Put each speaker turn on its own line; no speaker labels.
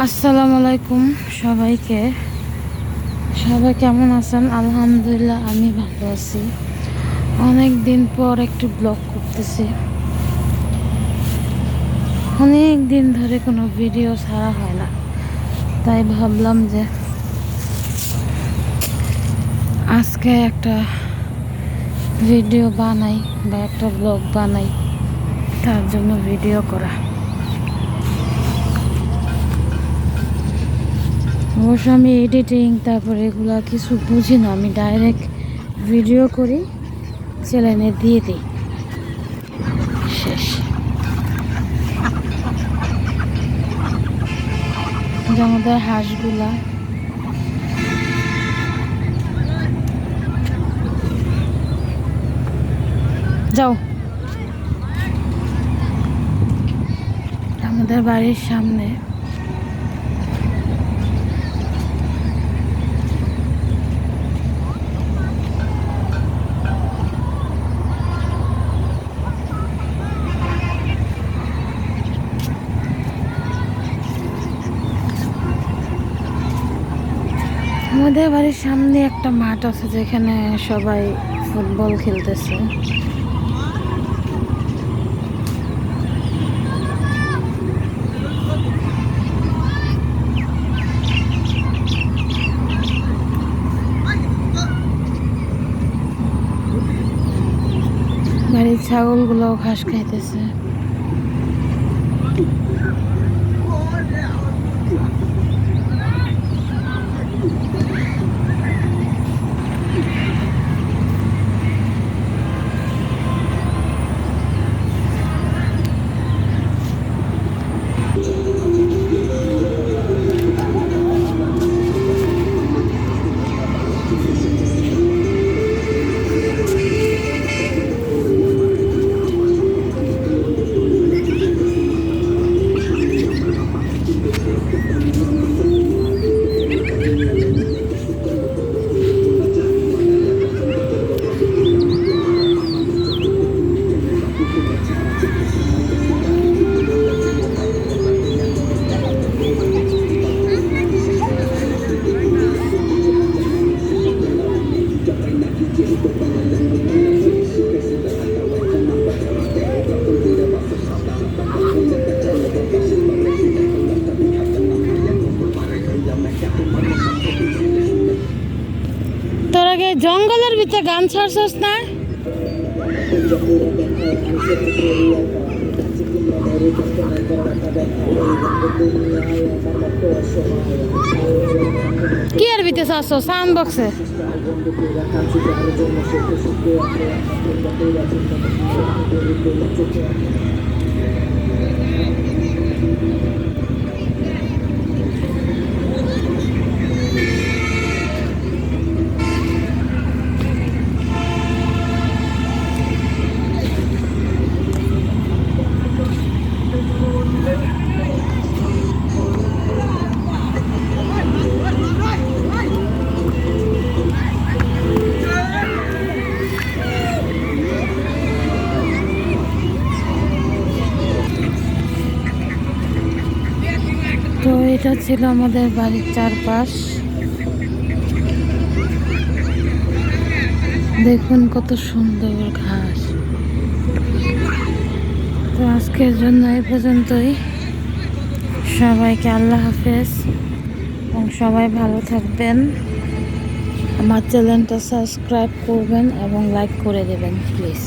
আসসালামু আলাইকুম সবাইকে। সবাই কেমন আছেন? আলহামদুলিল্লাহ আমি ভালো আছি। অনেক দিন পর একটু ব্লগ করতেছি। অনেক দিন ধরে কোনো ভিডিও ছাড়া হয় না, তাই ভাবলাম যে আজকে একটা ভিডিও বানাই বা একটা ব্লগ বানাই, তার জন্য ভিডিও করা। অবশ্য আমি এডিটিং তারপরে এগুলা কিছু বুঝি না, আমি ডাইরেক্ট ভিডিও করি, চ্যানেলে দিয়ে দিই, শেষ। যে আমাদের হাঁসগুলা যাও, আমাদের বাড়ির সামনে একটা মাঠ আছে যেখানে সবাই ফুটবল খেলতেছে। বাড়ির ছাগলগুলো ঘাস খাইতেছে। তোর আগে জঙ্গলের ভিতরে গান ছাড়ছস না? কি আর ভিতরে ছাড়ছ? সাউন্ড বক্সে। তো এটা ছিল আমাদের বাড়ির চারপাশ। দেখুন কত সুন্দর ঘাস। তো আজকের জন্য এই পর্যন্তই। সবাইকে আল্লাহ হাফেজ এবং সবাই ভালো থাকবেন। আমার চ্যানেলটা সাবস্ক্রাইব করবেন এবং লাইক করে দেবেন প্লিজ।